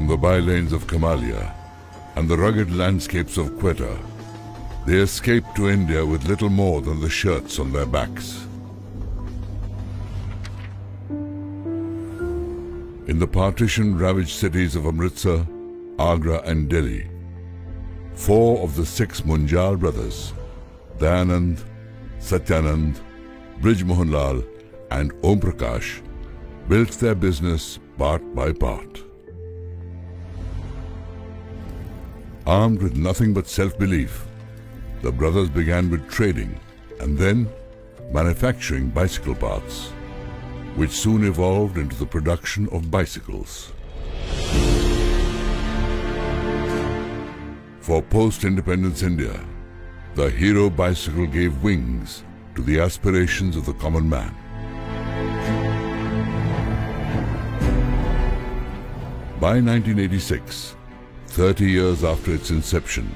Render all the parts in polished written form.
the bylanes of Kamalia and the rugged landscapes of Quetta, they escaped to India with little more than the shirts on their backs. In the partition-ravaged cities of Amritsar, Agra and Delhi, 4 of the 6 Munjal brothers, Dayanand, Satyanand, Brij Mohanlal and Om Prakash, built their business part by part. Armed with nothing but self-belief, the brothers began with trading and then manufacturing bicycle parts, which soon evolved into the production of bicycles. For post-independence India, the Hero bicycle gave wings to the aspirations of the common man. By 1986, 30 years after its inception,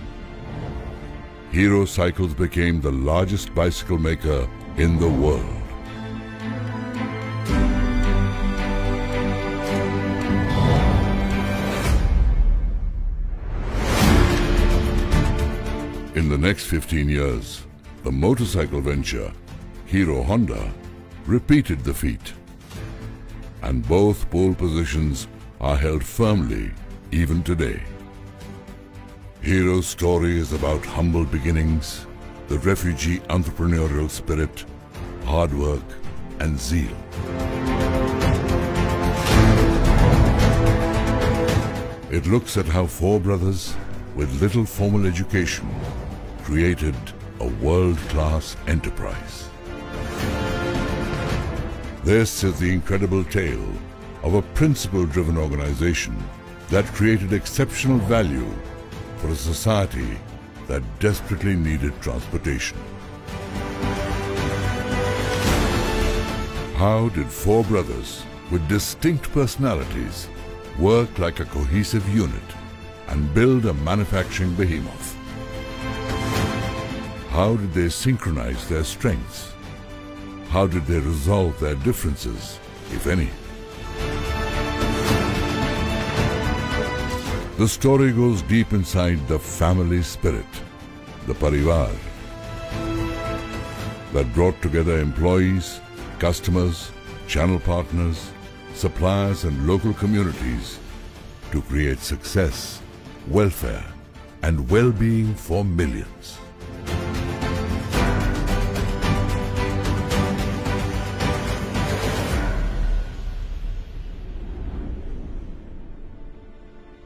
Hero Cycles became the largest bicycle maker in the world. In the next 15 years, the motorcycle venture, Hero Honda, repeated the feat, and both pole positions are held firmly even today. Hero's story is about humble beginnings, the refugee entrepreneurial spirit, hard work and zeal. It looks at how 4 brothers with little formal education created a world-class enterprise. This is the incredible tale of a principle-driven organization that created exceptional value for a society that desperately needed transportation. How did 4 brothers with distinct personalities work like a cohesive unit and build a manufacturing behemoth? How did they synchronize their strengths? How did they resolve their differences, if any? The story goes deep inside the family spirit, the Parivar, that brought together employees, customers, channel partners, suppliers and local communities to create success, welfare and well-being for millions.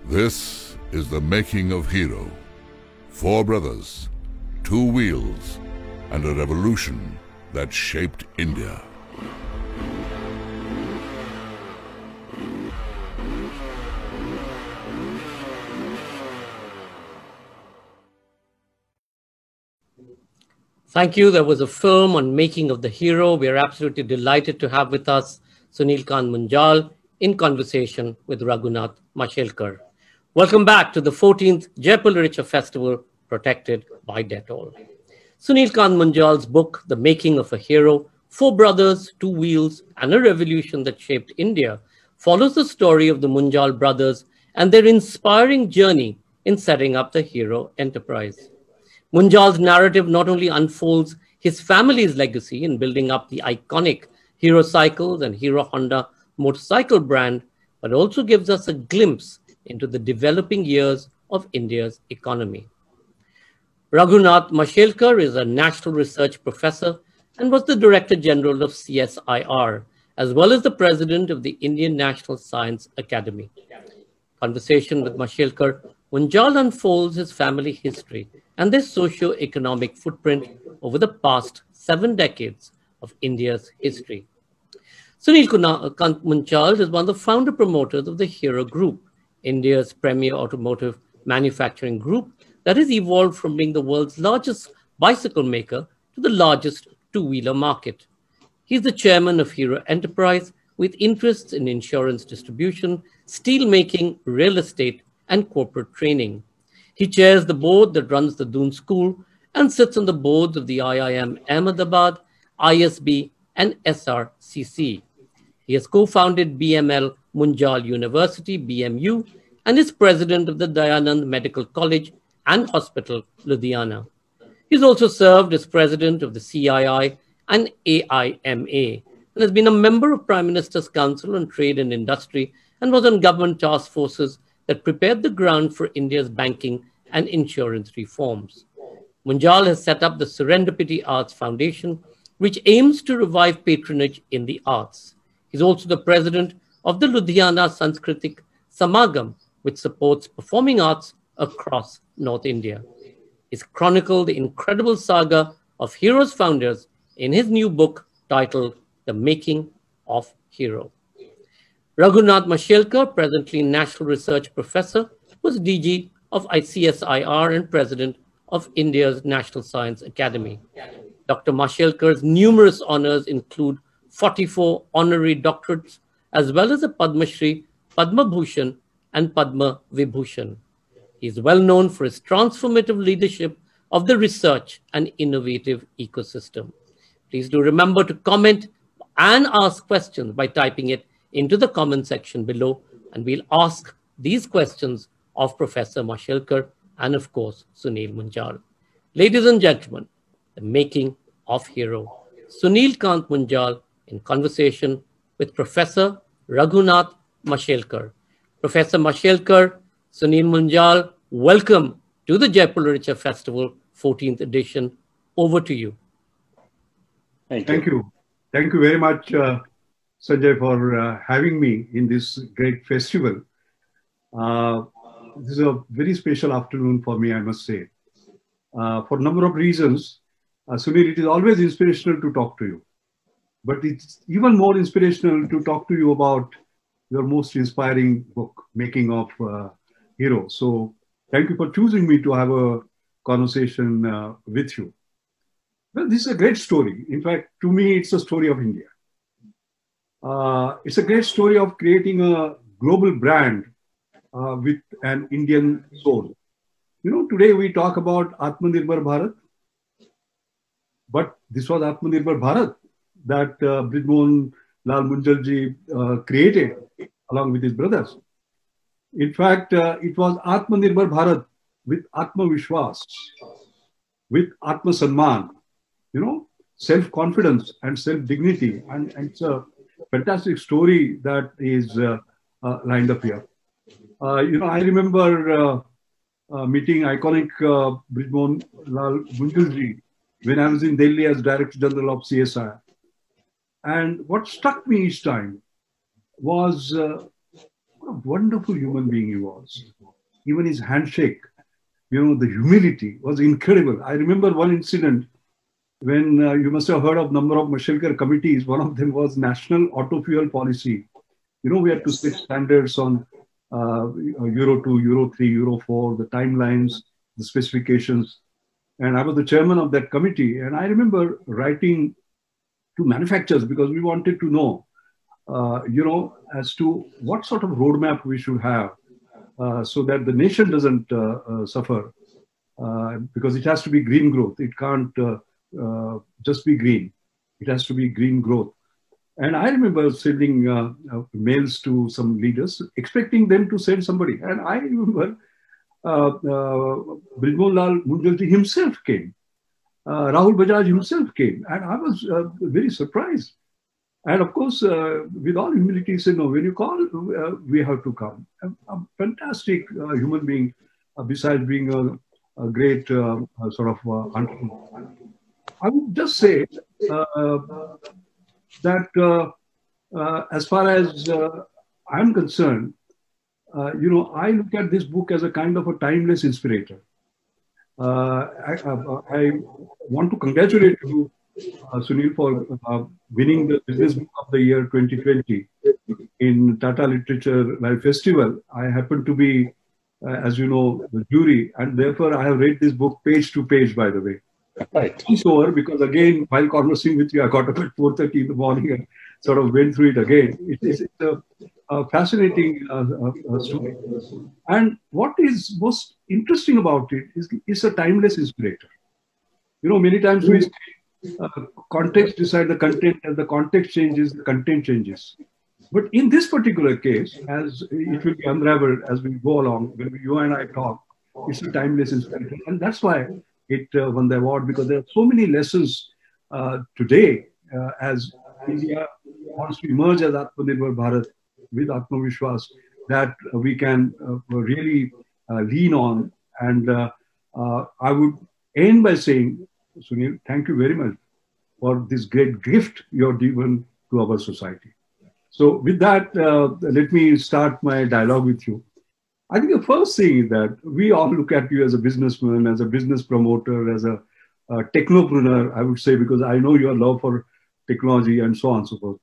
This is the making of Hero. 4 brothers, 2 wheels, and a revolution that shaped India. Thank you. There was a film on making of the Hero. We are absolutely delighted to have with us Sunilkant Munjal in conversation with Raghunath Mashelkar. Welcome back to the 14th Jaipur Literature Festival, protected by Dettol. Sunilkant Munjal's book, The Making of a Hero, 4 Brothers, 2 Wheels, and a Revolution That Shaped India, follows the story of the Munjal brothers and their inspiring journey in setting up the Hero enterprise. Munjal's narrative not only unfolds his family's legacy in building up the iconic Hero Cycles and Hero Honda motorcycle brand, but also gives us a glimpse into the developing years of India's economy. Raghunath Mashelkar is a National Research Professor and was the Director General of CSIR, as well as the President of the Indian National Science Academy. Conversation with Mashelkar, Munjal unfolds his family history and their socio-economic footprint over the past 7 decades of India's history. Sunilkant Munjal is one of the founder promoters of the Hero Group, India's premier automotive manufacturing group that has evolved from being the world's largest bicycle maker to the largest 2-wheeler market. He's the chairman of Hero Enterprise with interests in insurance distribution, steel making, real estate, and corporate training. He chairs the board that runs the Doon School and sits on the boards of the IIM Ahmedabad, ISB, and SRCC. He has co-founded BML Munjal University, BMU, and is president of the Dayanand Medical College and Hospital, Ludhiana. He's also served as president of the CII and AIMA and has been a member of Prime Minister's Council on Trade and Industry and was on government task forces that prepared the ground for India's banking and insurance reforms. Munjal has set up the Serendipity Arts Foundation, which aims to revive patronage in the arts. He's also the president of the Ludhiana Sanskritik Samagam, which supports performing arts across North India. He's chronicled the incredible saga of Hero's founders in his new book titled The Making of Hero. Raghunath Mashelkar, presently National Research Professor, was DG of ICSIR and President of India's National Science Academy. Dr. Mashelkar's numerous honors include 44 honorary doctorates, as well as a Padma Shri, Padma Bhushan, and Padma Vibhushan. He is well known for his transformative leadership of the research and innovative ecosystem. Please do remember to comment and ask questions by typing it into the comment section below, and we'll ask these questions of Professor Mashelkar and, of course, Sunil Munjal. Ladies and gentlemen, the making of hero. Sunil Kant Munjal in conversation with Professor Raghunath Mashelkar. Professor Mashelkar, Sunil Munjal, welcome to the Jaipur Literature Festival 14th edition. Over to you. Thank you. Thank you very much, Sanjay, for having me in this great festival. This is a very special afternoon for me, I must say. For a number of reasons, Sunil, it is always inspirational to talk to you. But it's even more inspirational to talk to you about your most inspiring book, Making of Hero. So thank you for choosing me to have a conversation with you. Well, this is a great story. In fact, to me, it's a story of India. It's a great story of creating a global brand with an Indian soul. You know, today we talk about Atmanirbhar Bharat, but this was Atmanirbhar Bharat that Brijmohan Lal Munjalji created along with his brothers. In fact, it was Atmanirbhar Bharat with Atma Vishwas, with Atma Sanman, you know, self-confidence and self-dignity. And it's a fantastic story that is lined up here. You know, I remember meeting iconic Brijmohan Lal Munjalji when I was in Delhi as Director General of CSI. And what struck me each time was what a wonderful human being he was. Even his handshake, you know, the humility was incredible. I remember one incident when you must have heard of number of Mashelkar committees. One of them was National Auto Fuel Policy. You know, we had to set standards on Euro 2, Euro 3, Euro 4, the timelines, the specifications. And I was the chairman of that committee. And I remember writing to manufacturers because we wanted to know, you know, as to what sort of roadmap we should have so that the nation doesn't suffer because it has to be green growth. It can't just be green. It has to be green growth. And I remember sending mails to some leaders, expecting them to send somebody. And I remember Brijmohan Lal Munjalji himself came. Rahul Bajaj himself came. And I was very surprised. And of course, with all humility, he said, no, when you call, we have to come. A fantastic human being, besides being a great sort of entrepreneur. I would just say that as far as I'm concerned, you know, I look at this book as a kind of a timeless inspirator. I want to congratulate you, Sunil, for winning the Business Book of the Year 2020 in Tata Literature Live Festival. I happen to be, as you know, the jury, and therefore I have read this book page to page, by the way. Right. It's over because, again, while conversing with you, I got up at 4:30 in the morning and sort of went through it again. It's a fascinating story. And what is most interesting about it is it's a timeless inspirator. You know, many times we say context decide the content, and the context changes, the content changes. But in this particular case, as it will be unraveled as we go along, when you and I talk, it's a timeless inspiration. And that's why it won the award, because there are so many lessons today as India wants to emerge as Atmanirbhar Bharat with Atmavishwas that we can really lean on. And I would end by saying, Sunil, thank you very much for this great gift you have given to our society. So with that, let me start my dialogue with you. I think the first thing is that we all look at you as a businessman, as a business promoter, as a technopreneur, I would say, because I know your love for technology and so on and so forth.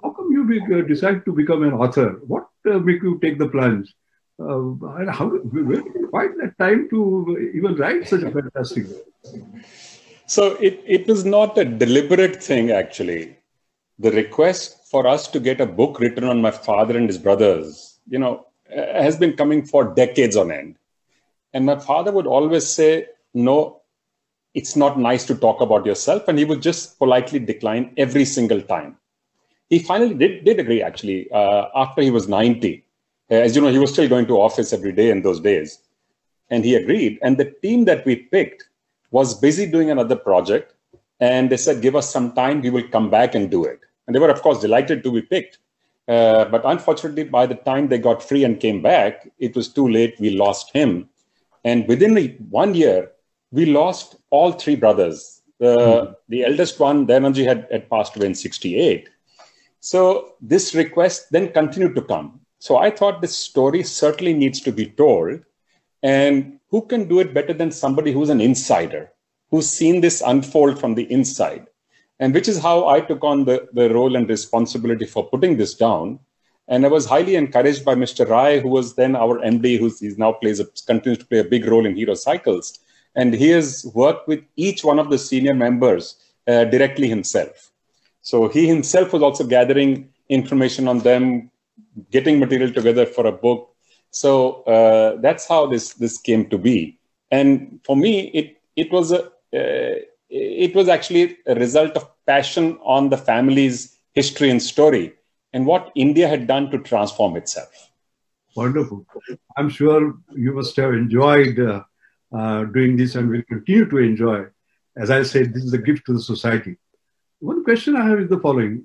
How come you decide to become an author? What make you take the plunge? Where did you find that time to even write such a fantastic book? So it was not a deliberate thing, actually. The request for us to get a book written on my father and his brothers, has been coming for decades on end. And my father would always say, no, it's not nice to talk about yourself. And he would just politely decline every single time. He finally did agree, actually, after he was 90. As you know, he was still going to office every day in those days. And he agreed. And the team that we picked was busy doing another project. And they said, give us some time, we will come back and do it. And they were, of course, delighted to be picked. But unfortunately, by the time they got free and came back, it was too late. We lost him. And within 1 year, we lost all three brothers. The eldest one, Dayanandji, had passed away in 1968. So this request then continued to come. So I thought this story certainly needs to be told. And who can do it better than somebody who's an insider, who's seen this unfold from the inside? And which is how I took on the role and responsibility for putting this down. And I was highly encouraged by Mr. Rai, who was then our MD, who now continues to play a big role in Hero Cycles. And he has worked with each one of the senior members directly himself. So he himself was also gathering information on them, getting material together for a book. So that's how this came to be. And for me, it was actually a result of passion on the family's history and story and what India had done to transform itself. Wonderful. I'm sure you must have enjoyed doing this and will continue to enjoy. As I said, this is a gift to the society. One question I have is the following.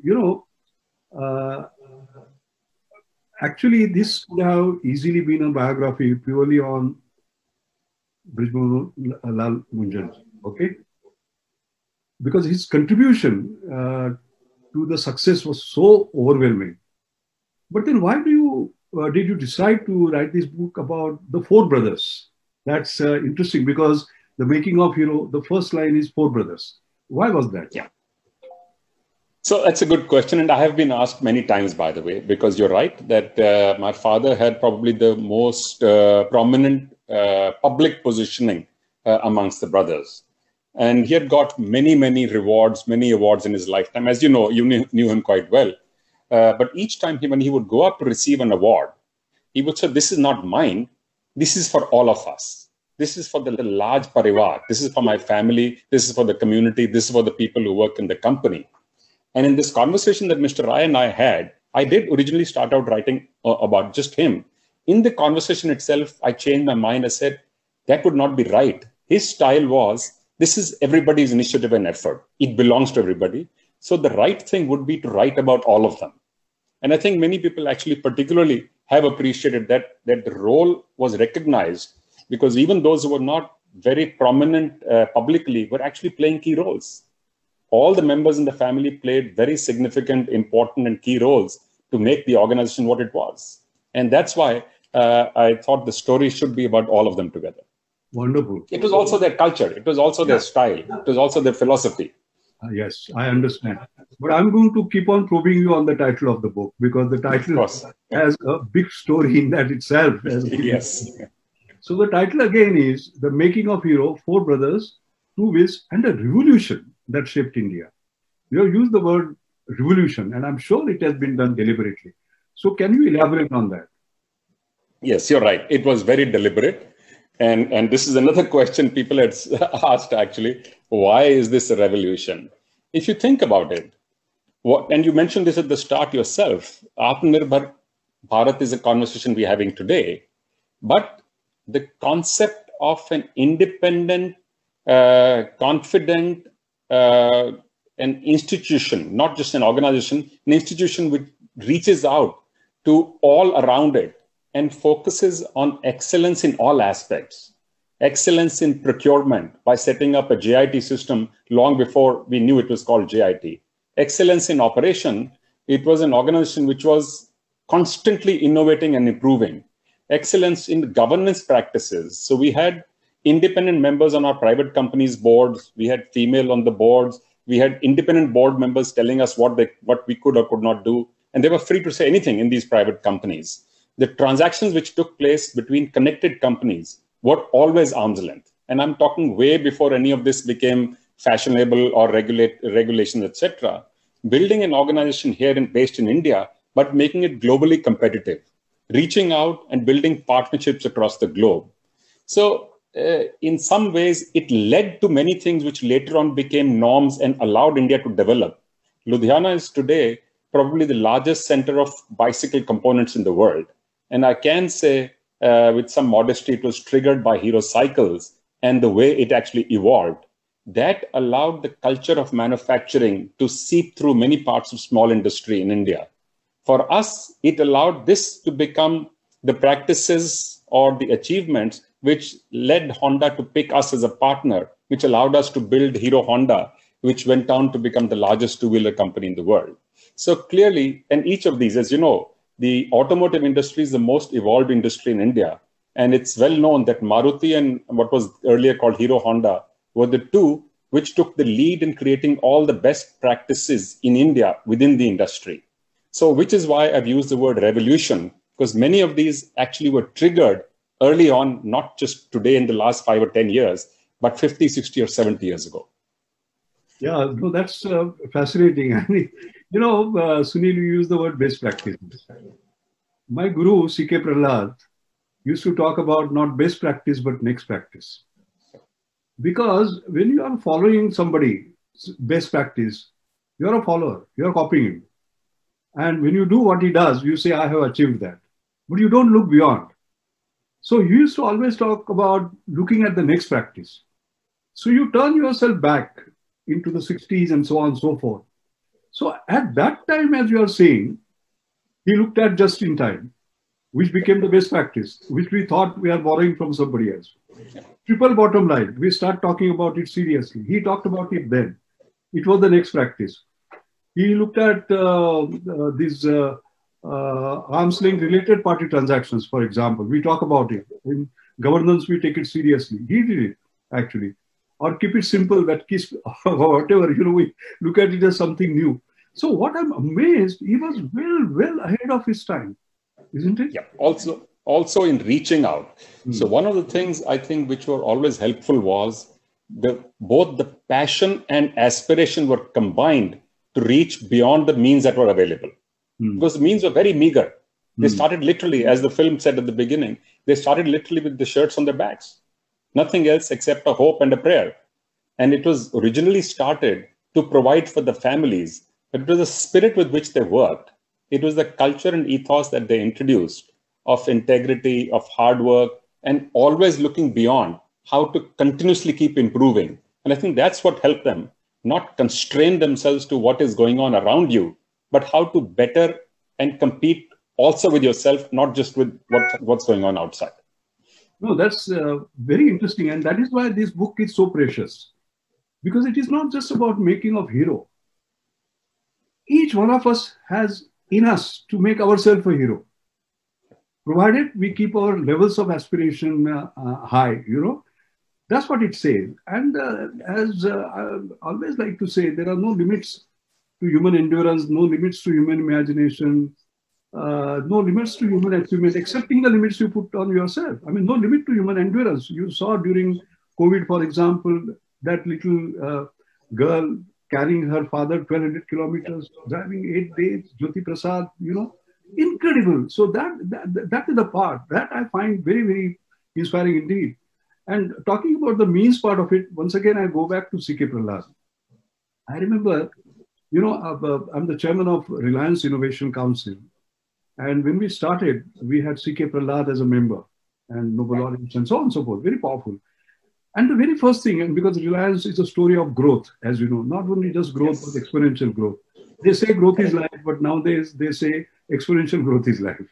Actually, this could have easily been a biography purely on Brijmohan Lal Munjal, okay? Because his contribution to the success was so overwhelming. But then why did you decide to write this book about the four brothers? That's interesting, because the making of Hero, the first line is four brothers. Why was that? Yeah. So that's a good question. And I have been asked many times, by the way, because you're right that my father had probably the most prominent public positioning amongst the brothers. And he had got many awards in his lifetime. As you know, you knew him quite well. But each time when he would go up to receive an award, he would say, this is not mine. This is for all of us. This is for the large parivar. This is for my family. This is for the community. This is for the people who work in the company. And in this conversation that Mr. Rai and I had, I did originally start out writing about just him. In the conversation itself, I changed my mind. I said, that would not be right. His style was, this is everybody's initiative and effort. It belongs to everybody. So the right thing would be to write about all of them. And I think many people actually particularly have appreciated that the role was recognized, because even those who were not very prominent publicly were actually playing key roles. All the members in the family played very significant, important, and key roles to make the organization what it was. And that's why I thought the story should be about all of them together. Wonderful. It was also their culture. It was also their style. It was also their philosophy. Yes, I understand. But I'm going to keep on probing you on the title of the book, because the title has a big story in that itself. Yes. So the title again is The Making of Hero, Four Brothers, Two Wills, and a Revolution that shaped India. You have used the word revolution, and I'm sure it has been done deliberately. So can you elaborate on that? Yes, you're right. It was very deliberate. And this is another question people had asked, actually. Why is this a revolution? If you think about it, and you mentioned this at the start yourself, Atmanirbhar Bharat is a conversation we're having today, but the concept of an independent, confident, an institution, not just an organization, an institution which reaches out to all around it and focuses on excellence in all aspects. Excellence in procurement by setting up a JIT system long before we knew it was called JIT. Excellence in operation, it was an organization which was constantly innovating and improving. Excellence in governance practices. So we had independent members on our private companies' boards. We had female on the boards. We had independent board members telling us what we could or could not do. And they were free to say anything in these private companies. The transactions which took place between connected companies were always arm's length. And I'm talking way before any of this became fashionable or regulations, etc. Building an organization here based in India, but making it globally competitive, reaching out and building partnerships across the globe. So in some ways, it led to many things which later on became norms and allowed India to develop. Ludhiana is today probably the largest center of bicycle components in the world. And I can say with some modesty, it was triggered by Hero Cycles and the way it actually evolved. That allowed the culture of manufacturing to seep through many parts of small industry in India. For us, it allowed this to become the practices or the achievements which led Honda to pick us as a partner, which allowed us to build Hero Honda, which went on to become the largest two-wheeler company in the world. So clearly, and each of these, as you know, the automotive industry is the most evolved industry in India. And it's well known that Maruti and what was earlier called Hero Honda were the two which took the lead in creating all the best practices in India within the industry. So which is why I've used the word revolution, because many of these actually were triggered early on, not just today in the last 5 or 10 years, but 50, 60 or 70 years ago. Yeah, no, that's fascinating. I mean, you know, Sunil, you use the word best practice. My guru, C.K. Prahlad, used to talk about not best practice, but next practice. Because when you are following somebody, best practice, you are a follower, you are copying him. And when you do what he does, you say, I have achieved that. But you don't look beyond. So you used to always talk about looking at the next practice. So you turn yourself back into the 60s and so on and so forth. So at that time, as you are saying, he looked at just in time, which became the best practice, which we thought we are borrowing from somebody else. Triple bottom line, we start talking about it seriously. He talked about it then. It was the next practice. He looked at these arm's length related party transactions, for example. We talk about it. In governance, we take it seriously. He did it, actually. Or keep it simple, that kiss, or whatever, you know, we look at it as something new. So what I'm amazed, he was well ahead of his time, isn't it? Yeah, also in reaching out. So one of the things I think which were always helpful was both the passion and aspiration were combined to reach beyond the means that were available. Because the means were very meager. They started literally, as the film said at the beginning, they started literally with the shirts on their backs. Nothing else except a hope and a prayer. And it was originally started to provide for the families, but it was the spirit with which they worked. It was the culture and ethos that they introduced of integrity, of hard work, and always looking beyond how to continuously keep improving. And I think that's what helped them, not constrain themselves to what is going on around you, but how to better and compete also with yourself, not just with what's going on outside. No, that's very interesting. And that is why this book is so precious. Because it is not just about making of hero. Each one of us has in us to make ourselves a hero. Provided we keep our levels of aspiration high, you know. That's what it says. And as I always like to say, there are no limits to human endurance, no limits to human imagination, no limits to human achievement, excepting the limits you put on yourself. I mean, no limit to human endurance. You saw during COVID, for example, that little girl carrying her father 1,200 kilometers, driving 8 days, Jyoti Prasad, you know, incredible. So that is the part that I find very, very inspiring indeed. And talking about the means part of it, once again, I go back to C.K. Prahlad. I remember You know, I'm the chairman of Reliance Innovation Council. And when we started, we had C.K. Prahlad as a member and Nobel laureates and so on and so forth. Very powerful. And the very first thing, and because Reliance is a story of growth, as you know, not only just growth, but exponential growth. They say growth is life, but nowadays they say exponential growth is life.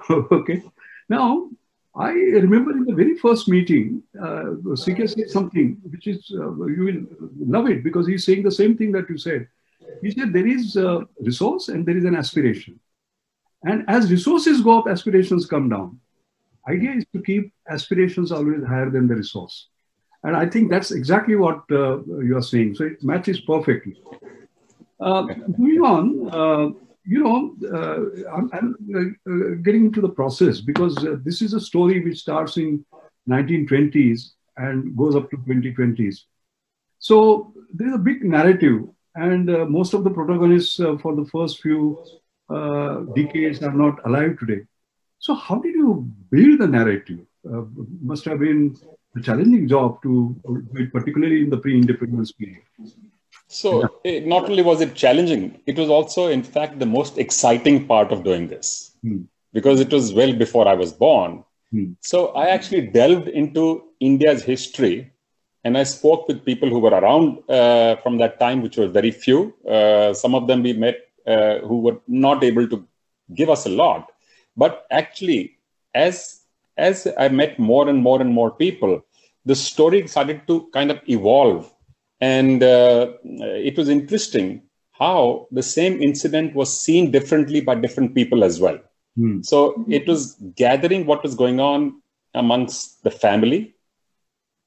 Okay. Now, I remember in the very first meeting, CK said something which is, you will love it because he's saying the same thing that you said. He said there is a resource and there is an aspiration. And as resources go up, aspirations come down. Idea is to keep aspirations always higher than the resource. And I think that's exactly what you are saying. So it matches perfectly. Moving on, I'm getting into the process because this is a story which starts in 1920s and goes up to 2020s. So there's a big narrative, and most of the protagonists for the first few decades are not alive today. So how did you build the narrative? Must have been a challenging job to do it, particularly in the pre-independence period. So not only was it challenging, it was also, in fact, the most exciting part of doing this because it was well before I was born. So I actually delved into India's history and I spoke with people who were around from that time, which were very few. Some of them we met who were not able to give us a lot. But actually, as I met more and more people, the story started to kind of evolve. And it was interesting how the same incident was seen differently by different people as well. So it was gathering what was going on amongst the family,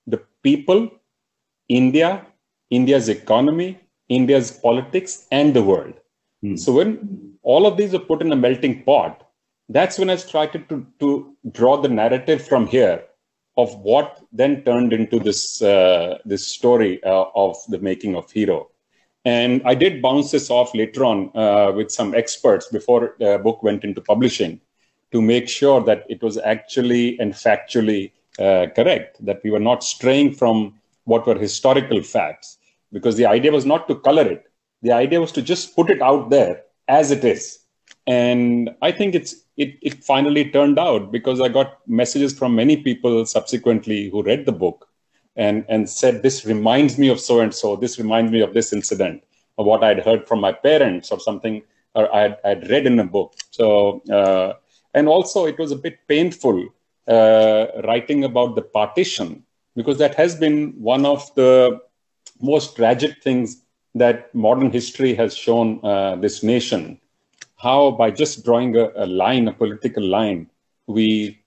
the people, India's economy, India's politics, and the world. So when all of these were put in a melting pot, that's when I started to draw the narrative from here of what then turned into this story of the making of Hero. And I did bounce this off later on with some experts before the book went into publishing to make sure that it was actually and factually correct, that we were not straying from what were historical facts, because the idea was not to color it. The idea was to just put it out there as it is. And I think it finally turned out, because I got messages from many people subsequently who read the book and said, this reminds me of so-and-so, this reminds me of this incident, or what I'd heard from my parents or something, or I'd read in a book. So, and also it was a bit painful writing about the partition, because that has been one of the most tragic things that modern history has shown this nation. How by just drawing a line, a political line, we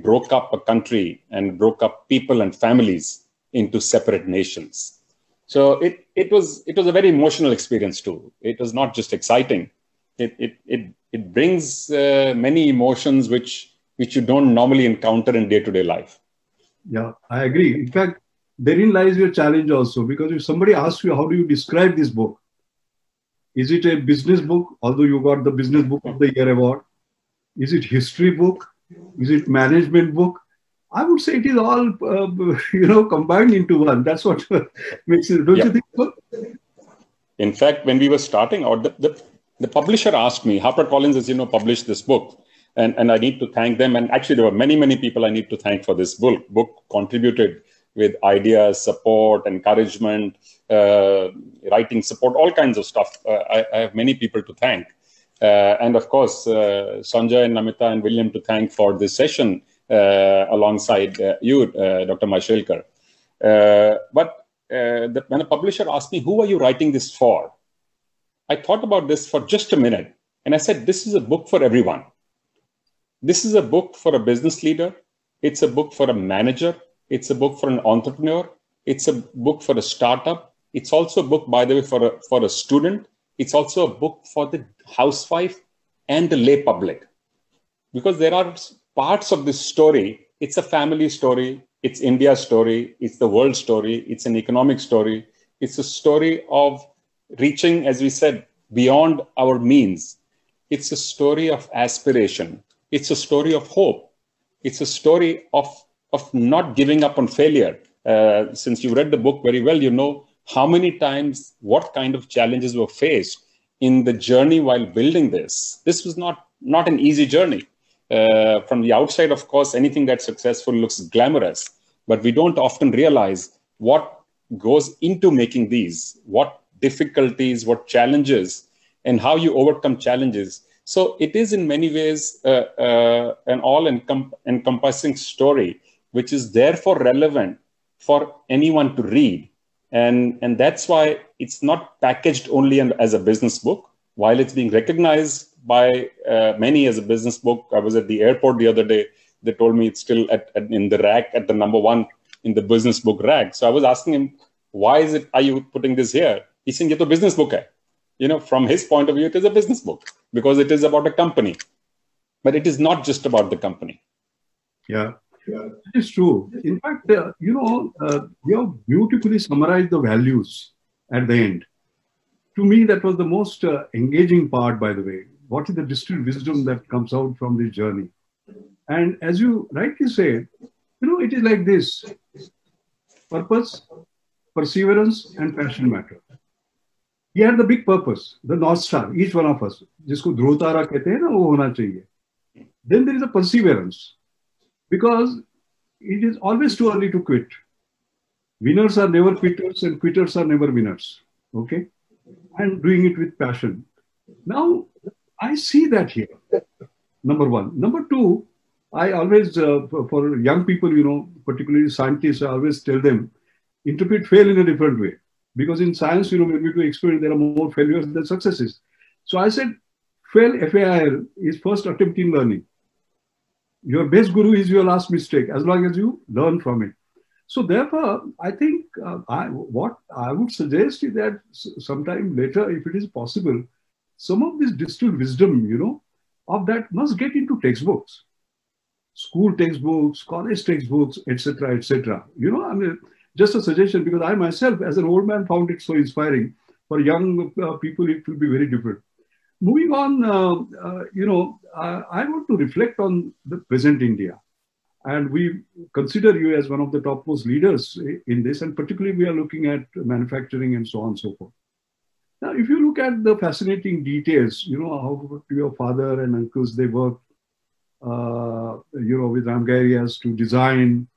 broke up a country and broke up people and families into separate nations. So it was a very emotional experience too. It was not just exciting. It brings many emotions which you don't normally encounter in day-to-day life. Yeah, I agree. In fact, therein lies your challenge also, because if somebody asks you, how do you describe this book? Is it a business book, although you got the Business Book of the Year award? Is it history book? Is it management book? I would say it is all, combined into one. That's what makes it. Don't you think so? In fact, when we were starting out, the publisher asked me, HarperCollins, as you know, published this book. And I need to thank them. And actually, there were many people I need to thank for this book. Book contributed with ideas, support, encouragement, writing support, all kinds of stuff. I have many people to thank. And of course, Sanjay and Namita and William to thank for this session alongside you, Dr. Mashelkar. But when a publisher asked me, who are you writing this for? I thought about this for just a minute. And I said, this is a book for everyone. This is a book for a business leader. It's a book for a manager. It's a book for an entrepreneur. It's a book for a startup. It's also a book, by the way, for a student. It's also a book for the housewife and the lay public. Because there are parts of this story. It's a family story. It's India's story. It's the world story. It's an economic story. It's a story of reaching, as we said, beyond our means. It's a story of aspiration. It's a story of hope. It's a story of not giving up on failure. Since you read the book very well, you know how many times, what kind of challenges were faced in the journey while building this. This was not an easy journey. From the outside, of course, anything that's successful looks glamorous, but we don't often realize what goes into making these, what difficulties, what challenges, and how you overcome challenges. So it is in many ways an all-encompassing story, which is therefore relevant for anyone to read. And that's why it's not packaged only as a business book. While it's being recognized by many as a business book, I was at the airport the other day. They told me it's still in the rack at the number one in the business book rack. So I was asking him, why are you putting this here? He's saying, "Ye to business book hai." From his point of view, it is a business book because it is about a company. But it is not just about the company. Yeah, it's true. In fact, you have beautifully summarized the values at the end. To me, that was the most engaging part, by the way. What is the distilled wisdom that comes out from this journey? And as you rightly said, it is like this: purpose, perseverance, and passion matter. He had the big purpose, the North Star, each one of us. जिसको ध्रुव तारा कहते हैं ना, वो होना चाहिए. Then there is a perseverance, because it is always too early to quit. Winners are never quitters, and quitters are never winners. Okay, and doing it with passion. Now, I see that here. Number one. Number two, I always, for young people, particularly scientists, I always tell them, interpret fail in a different way. Because in science, when we do experiment, there are more failures than successes. So I said, fail, F-A-I-L, is first attempt in learning. Your best guru is your last mistake, as long as you learn from it. So therefore, I think what I would suggest is that sometime later, if it is possible, some of this distilled wisdom, of that must get into textbooks, school textbooks, college textbooks, etc., etc. Just a suggestion, because I myself, as an old man, found it so inspiring. For young people, it will be very different. Moving on, I want to reflect on the present India. And we consider you as one of the topmost leaders in this, and particularly we are looking at manufacturing and so on and so forth. Now, if you look at the fascinating details, how your father and uncles, they worked, with Ramgarhias to design,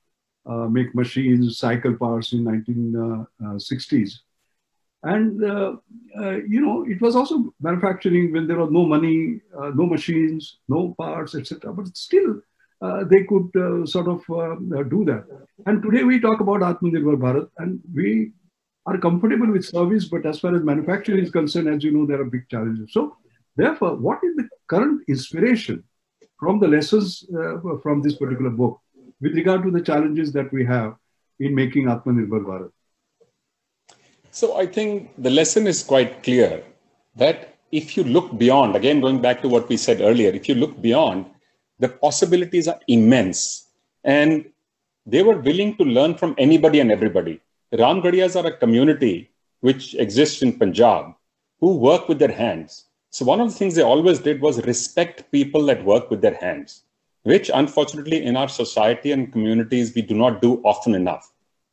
make machines, cycle parts in 1960s. And, it was also manufacturing when there was no money, no machines, no parts, etc. But still, they could do that. And today we talk about Atmanirbhar Bharat, and we are comfortable with service, but as far as manufacturing is concerned, as you know, there are big challenges. So therefore, what is the current inspiration from the lessons from this particular book with regard to the challenges that we have in making Atmanirbhar Bharat? So I think the lesson is quite clear that if you look beyond, again, going back to what we said earlier, if you look beyond, the possibilities are immense. And they were willing to learn from anybody and everybody. Ramgarhias are a community which exists in Punjab who work with their hands. So one of the things they always did was respect people that work with their hands, which unfortunately in our society and communities, we do not do often enough.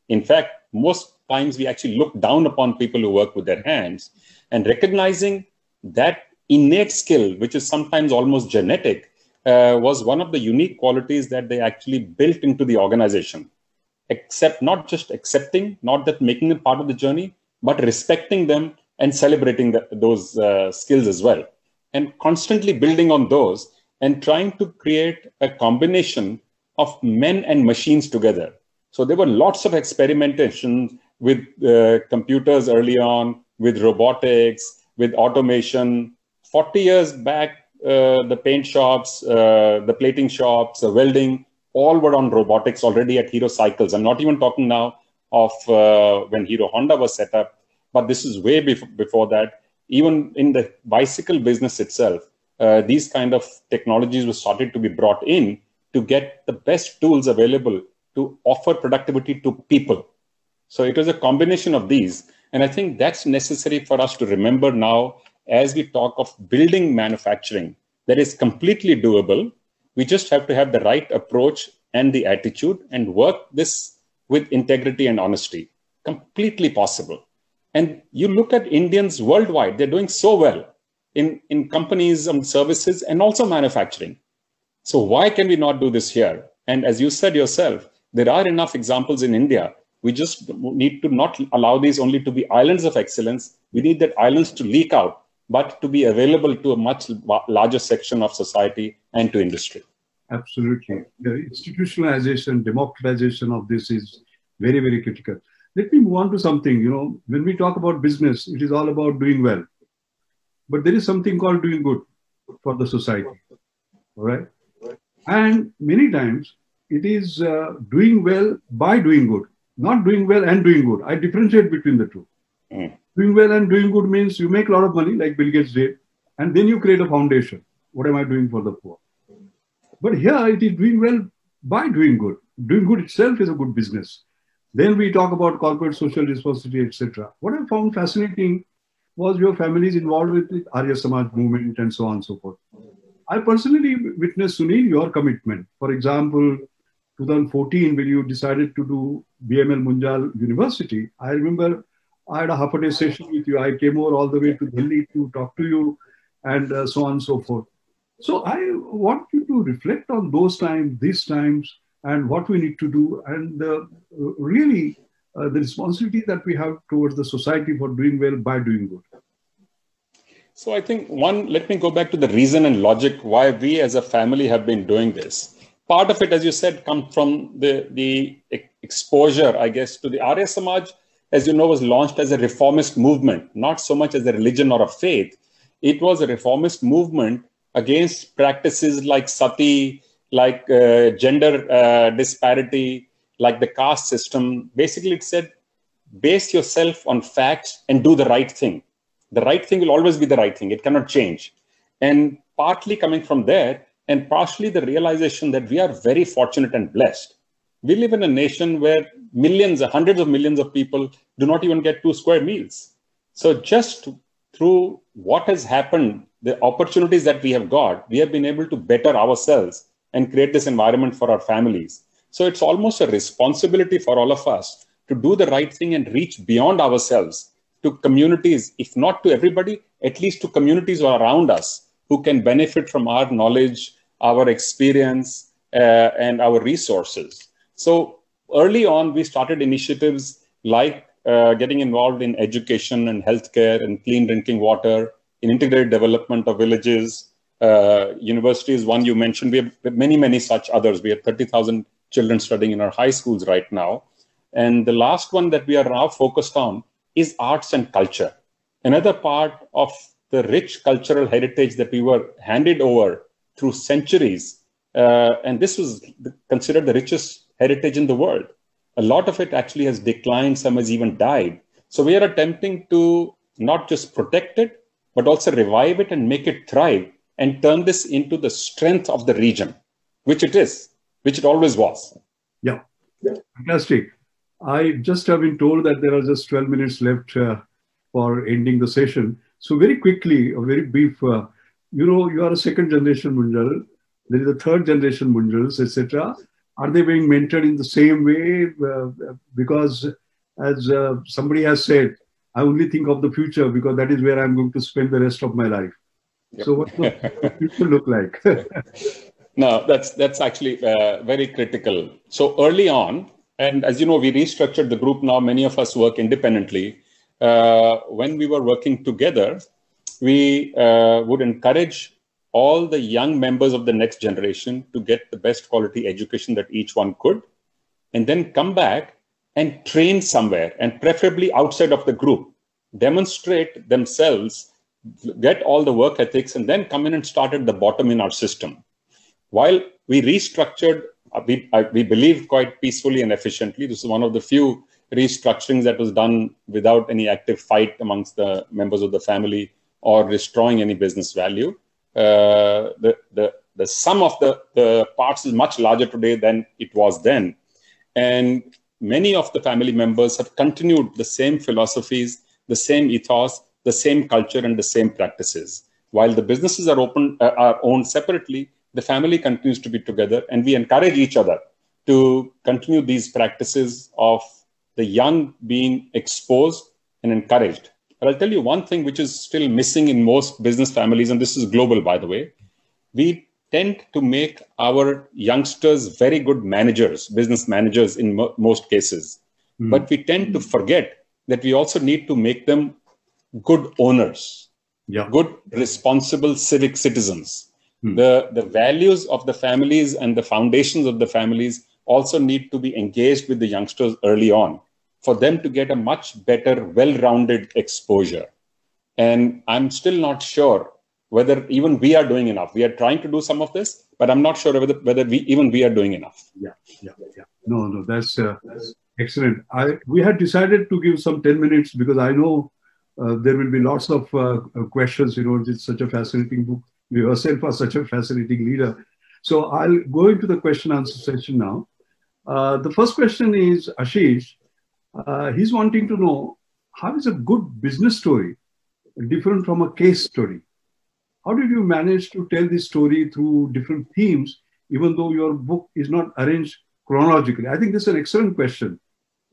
In fact, most times we actually look down upon people who work with their hands, and recognizing that innate skill, which is sometimes almost genetic, was one of the unique qualities that they actually built into the organization. Not just accepting, not that making them part of the journey, but respecting them and celebrating those skills as well. And constantly building on those and trying to create a combination of men and machines together. So there were lots of experimentation with computers early on, with robotics, with automation. 40 years back, the paint shops, the plating shops, the welding, all were on robotics already at Hero Cycles. I'm not even talking now of when Hero Honda was set up, but this is way before that. Even in the bicycle business itself, these kind of technologies were started to be brought in to get the best tools available to offer productivity to people. So it was a combination of these. And I think that's necessary for us to remember now as we talk of building manufacturing that is completely doable. We just have to have the right approach and the attitude and work this with integrity and honesty. Completely possible. And you look at Indians worldwide, they're doing so well in companies and services and also manufacturing. So why can we not do this here? And as you said yourself, there are enough examples in India. We just need to not allow these only to be islands of excellence. We need that islands to leak out, but to be available to a much larger section of society and to industry. Absolutely. The institutionalization, democratization of this is very, very critical. Let me move on to something. When we talk about business, it is all about doing well. But there is something called doing good for the society. All right. And many times it is doing well by doing good, not doing well and doing good. I differentiate between the two. Doing well and doing good means you make a lot of money, like Bill Gates did, and then you create a foundation. What am I doing for the poor? But here it is doing well by doing good. Doing good itself is a good business. Then we talk about corporate social responsibility, etc. What I found fascinating was your family is involved with the Arya Samaj movement and so on and so forth. I personally witnessed, Sunil, your commitment. For example, 2014, when you decided to do BML Munjal University, I remember I had a half-a-day session with you. I came over all the way to Delhi to talk to you and so on and so forth. So I want you to reflect on those times, these times, and what we need to do, and really the responsibility that we have towards the society for doing well by doing good. So I think let me go back to the reason and logic why we as a family have been doing this. Part of it, as you said, comes from the exposure, I guess, to the Arya Samaj, as you know, was launched as a reformist movement, not so much as a religion or a faith. It was a reformist movement against practices like sati, like gender disparity, like the caste system. Basically, it said, base yourself on facts and do the right thing. The right thing will always be the right thing. It cannot change. And partly coming from there, and partially the realization that we are very fortunate and blessed. We live in a nation where millions, hundreds of millions of people do not even get 2 square meals. So just through what has happened, the opportunities that we have got, we have been able to better ourselves and create this environment for our families. So it's almost a responsibility for all of us to do the right thing and reach beyond ourselves to communities, if not to everybody, at least to communities who are around us who can benefit from our knowledge, our experience, and our resources. So early on, we started initiatives like getting involved in education and healthcare and clean drinking water, in integrated development of villages. Universities, one you mentioned, we have many, many such others. We have 30,000 children studying in our high schools right now. And the last one that we are now focused on is arts and culture. Another part of the rich cultural heritage that we were handed over through centuries. And this was considered the richest heritage in the world. A lot of it actually has declined, some has even died. So we are attempting to not just protect it, but also revive it and make it thrive and turn this into the strength of the region, which it is, which it always was. Yeah, fantastic. I just have been told that there are just 12 minutes left for ending the session. So very quickly, a very brief, you are a second generation Munjal. There is a third generation Munjals, etc. Are they being mentored in the same way? Because as somebody has said, I only think of the future because that is where I'm going to spend the rest of my life. Yep. So what does the future look like? No, that's actually very critical. So early on, and as you know, we restructured the group now, many of us work independently. When we were working together, we would encourage all the young members of the next generation to get the best quality education that each one could, and then come back and train somewhere, and preferably outside of the group, demonstrate themselves, get all the work ethics, and then come in and start at the bottom in our system. While we restructured, we believe quite peacefully and efficiently. This is one of the few restructurings that was done without any active fight amongst the members of the family or destroying any business value. The sum of the parts is much larger today than it was then. And many of the family members have continued the same philosophies, the same ethos, the same culture, and the same practices. While the businesses are owned separately, the family continues to be together, and we encourage each other to continue these practices of the young being exposed and encouraged. But I'll tell you one thing which is still missing in most business families, and this is global, by the way. We tend to make our youngsters very good managers, business managers in most cases. But we tend to forget that we also need to make them good owners, good, responsible civic citizens. The values of the families and the foundations of the families also need to be engaged with the youngsters early on for them to get a much better, well-rounded exposure. And I'm still not sure whether even we are doing enough. We are trying to do some of this, but I'm not sure whether we are doing enough. No, that's excellent. We had decided to give some 10 minutes because I know there will be lots of questions. It's such a fascinating book. You yourself are such a fascinating leader. So I'll go into the question answer session now. The first question is Ashish. He's wanting to know, how is a good business story different from a case study? How did you manage to tell this story through different themes, even though your book is not arranged chronologically? I think this is an excellent question.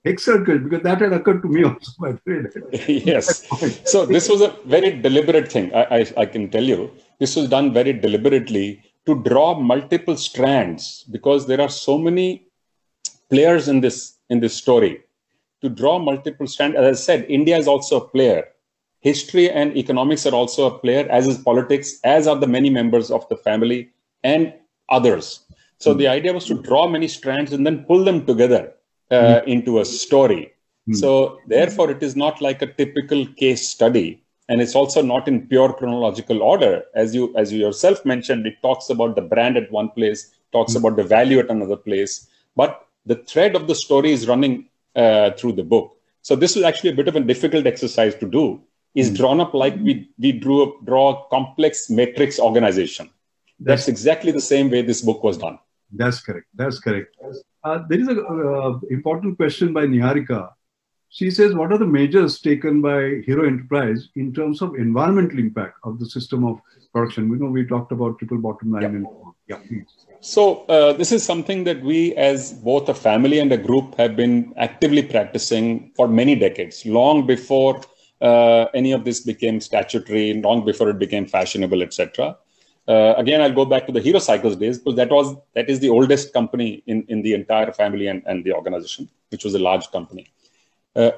Excellent question, because that had occurred to me also, by the way. Yes. So this was a very deliberate thing. I can tell you, this was done very deliberately to draw multiple strands, because there are so many players in this story. To draw multiple strands, as I said, India is also a player. History and economics are also a player, as is politics, as are the many members of the family and others. So the idea was to draw many strands and then pull them together into a story. So therefore, it is not like a typical case study. And it's also not in pure chronological order. As you yourself mentioned, it talks about the brand at one place, talks about the value at another place. But the thread of the story is running through the book. So this was actually a bit of a difficult exercise to do. Is drawn up like we draw a complex matrix organization. That's exactly the same way this book was done. That's correct. There is an important question by Niharika. She says, what are the measures taken by Hero Enterprise in terms of environmental impact of the system of production? We talked about triple bottom line. Please. So this is something that we, as both a family and a group, have been actively practicing for many decades, long before any of this became statutory, long before it became fashionable, etc. Again, I'll go back to the Hero Cycles days, because that is the oldest company in the entire family and the organization, which was a large company.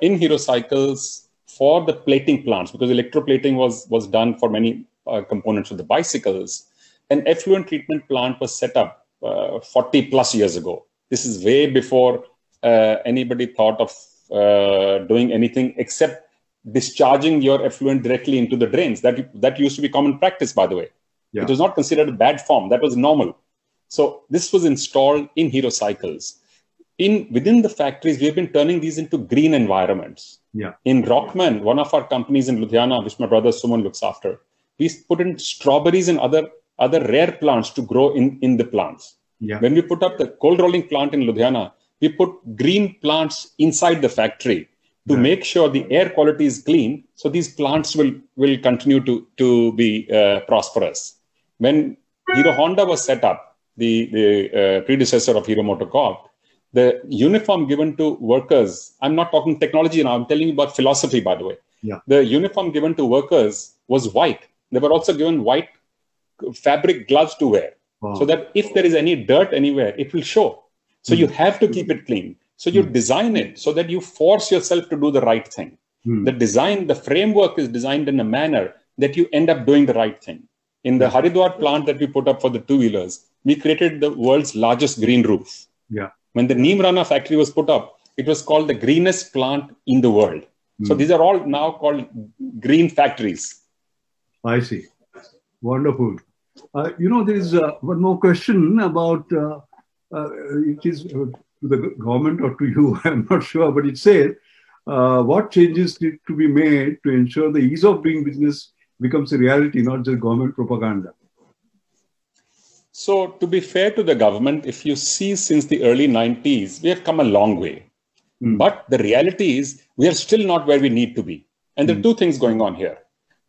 In Hero Cycles, for the plating plants, because electroplating was done for many components of the bicycles, an effluent treatment plant was set up 40 plus years ago. This is way before anybody thought of doing anything except discharging your effluent directly into the drains. That used to be common practice, by the way. It was not considered a bad form. That was normal. So this was installed in Hero Cycles. Within the factories, we have been turning these into green environments. In Rockman, one of our companies in Ludhiana, which my brother Suman looks after, we put in strawberries and other rare plants to grow in the plants. When we put up the cold rolling plant in Ludhiana, we put green plants inside the factory to make sure the air quality is clean, so these plants will continue to be prosperous. When Hero Honda was set up, the predecessor of Hero MotoCorp, the uniform given to workers, I'm not talking technology now, I'm telling you about philosophy, by the way. The uniform given to workers was white. They were also given white fabric gloves to wear, so that if there is any dirt anywhere, it will show. So you have to keep it clean. So you design it so that you force yourself to do the right thing. The framework is designed in a manner that you end up doing the right thing. In the Haridwar plant that we put up for the two-wheelers, we created the world's largest green roof. When the Neemrana factory was put up, it was called the greenest plant in the world. So these are all now called green factories. I see. Wonderful. There is one more question about, it is to the government or to you, I'm not sure, but it says, what changes need to be made to ensure the ease of doing business becomes a reality, not just government propaganda? So to be fair to the government, if you see since the early 90s, we have come a long way. But the reality is we are still not where we need to be. And there are two things going on here.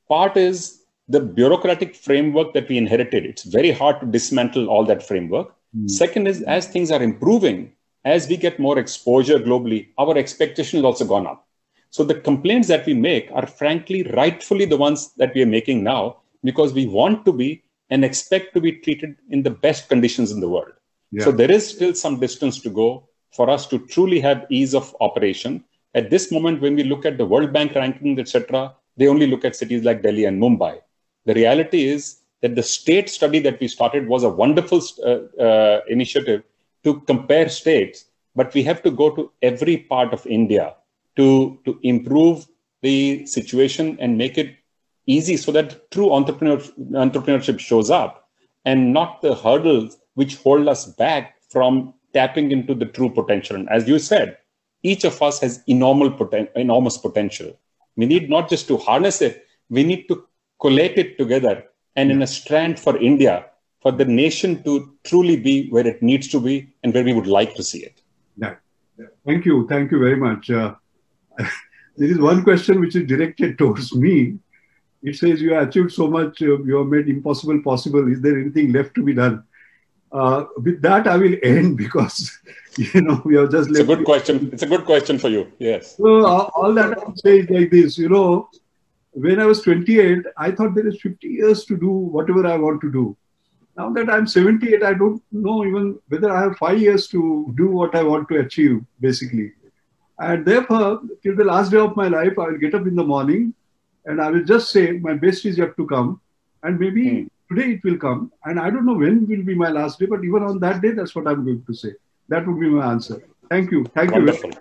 Part is the bureaucratic framework that we inherited. It's very hard to dismantle all that framework. Second is, as things are improving, as we get more exposure globally, our expectation has also gone up. So the complaints that we make are frankly, rightfully the ones that we are making now, because we want to be and expect to be treated in the best conditions in the world. Yeah. So there is still some distance to go for us to truly have ease of operation. At this moment, when we look at the World Bank rankings, etc., they only look at cities like Delhi and Mumbai. The reality is that the state study that we started was a wonderful initiative to compare states, but we have to go to every part of India to improve the situation and make it easy so that true entrepreneurship shows up and not the hurdles which hold us back from tapping into the true potential. And as you said, each of us has enormous potential. We need not just to harness it, we need to collate it together and in a strand for India, for the nation to truly be where it needs to be and where we would like to see it. Yeah. Thank you. Thank you very much. There is one question which is directed towards me. It says, you have achieved so much, you have made impossible possible. Is there anything left to be done? With that, I will end because, we have just left. It's a good question. It's a good question for you. Yes. So all that I would say is like this, when I was 28, I thought there is 50 years to do whatever I want to do. Now that I'm 78, I don't know even whether I have 5 years to do what I want to achieve, basically. And therefore, till the last day of my life, I will get up in the morning and I will just say, my best is yet to come. And maybe today it will come. And I don't know when will be my last day, but even on that day, that's what I'm going to say. That would be my answer. Thank you. Thank you. Wonderful.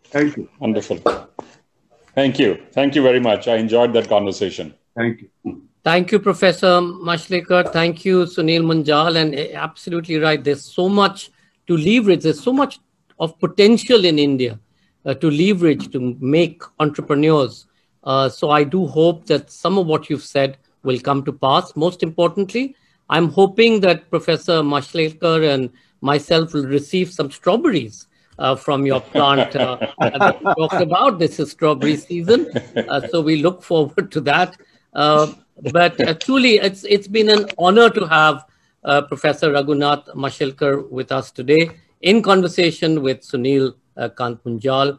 Thank you. Wonderful. Thank you. Thank you very much. I enjoyed that conversation. Thank you. Thank you, Professor Mashelkar. Thank you, Sunil Munjal. And absolutely right. There's so much to leverage. There's so much of potential in India to leverage, to make entrepreneurs. So I do hope that some of what you've said will come to pass. Most importantly, I'm hoping that Professor Mashelkar and myself will receive some strawberries from your plant that we talked about. This is strawberry season, so we look forward to that. But truly, it's been an honor to have Professor Raghunath Mashelkar with us today in conversation with Sunil Kant Munjal.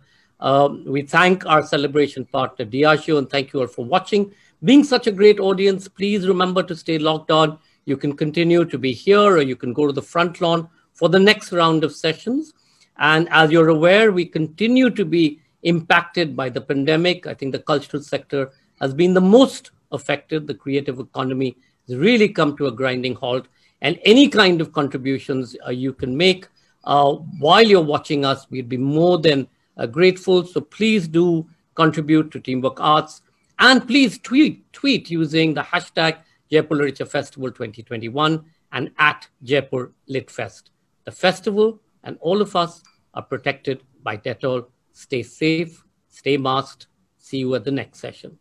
We thank our celebration partner, Diageo, and thank you all for watching. Being such a great audience, please remember to stay logged on. You can continue to be here, or you can go to the front lawn for the next round of sessions. And as you're aware, we continue to be impacted by the pandemic. I think the cultural sector has been the most affected. The creative economy has really come to a grinding halt. And any kind of contributions you can make while you're watching us, we'd be more than grateful. So please do contribute to Teamwork Arts. And please tweet using the hashtag Jaipur Literature Festival 2021 and at Jaipur Lit Fest. The festival and all of us are protected by Dettol. Stay safe, stay masked. See you at the next session.